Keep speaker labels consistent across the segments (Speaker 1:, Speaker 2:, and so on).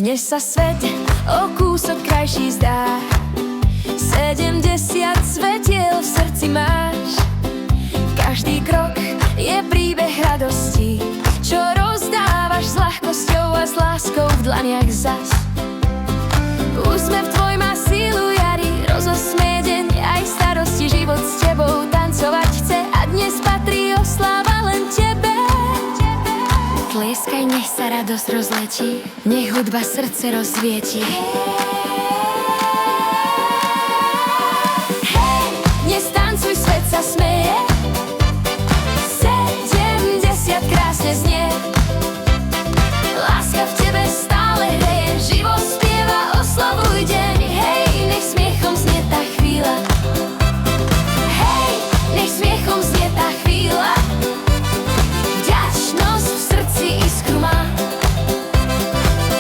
Speaker 1: Dnes sa svet o kúsok krajší zdá, 70 svetiel v srdci máš. Každý krok je príbeh radosti, čo rozdávaš s ľahkosťou a s láskou v dlaniach zas. Úsmev tvoj má sílu jary, rozosmie deň aj starosti. Život s tebou tancovať chce a dnes patrí osláva len tebe. Tlieskaj, nech sa radosť rozletí, nech hudba srdce rozsvieti. Hej, dnes tancuj, svet sa smeje, 70 krásne znie. Láska v tebe stále hreje, život spieva, oslavuj deň. Hej, nech smiechom znie tá chvíľa. Hej, nech smiechom znie tá chvíľa. Vďačnosť v srdci iskru má.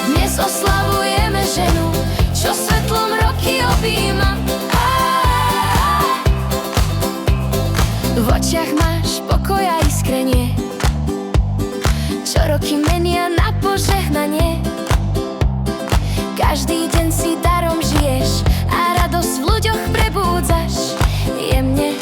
Speaker 1: Dnes oslavujeme ženu, čo svetlom roky objíma. V očiach máš pokoj a iskrenie, čo roky menia na požehnanie. Každý deň si darom žiješ a radosť v ľuďoch prebúdzaš jemne.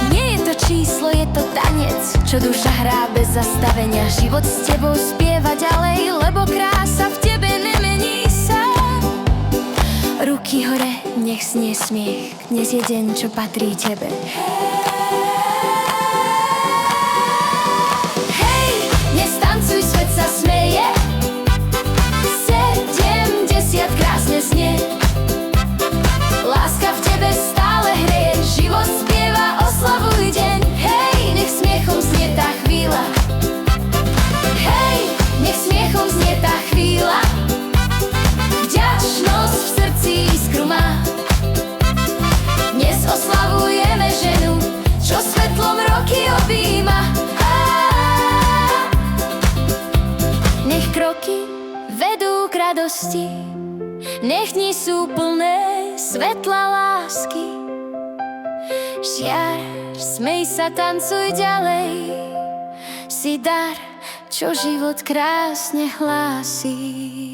Speaker 1: Nie je to číslo, je to tanec, čo duša hrá bez zastavenia. Život s tebou spieva ďalej, lebo krása v tebe nemení sa. Ruky hore, nech znie smiech, dnes je deň, čo patrí tebe. Hej, dnes tancuj, svet sa smeje, 70 krásne znie. Láska v tebe stále hreje, život spieva, oslavuj deň. Hej, nech smiechom znie tá chvíľa. Hej, nech smiechom znie tá chvíľa. Vďačnosť v srdci iskru má. Dnes oslavujeme ženu, čo svetlom roky objíma. Nech kroky vedú k radosti, nech dni sú plné svetla lásky. Žiar, smej sa, tancuj ďalej, si dar, čo život krásne hlási.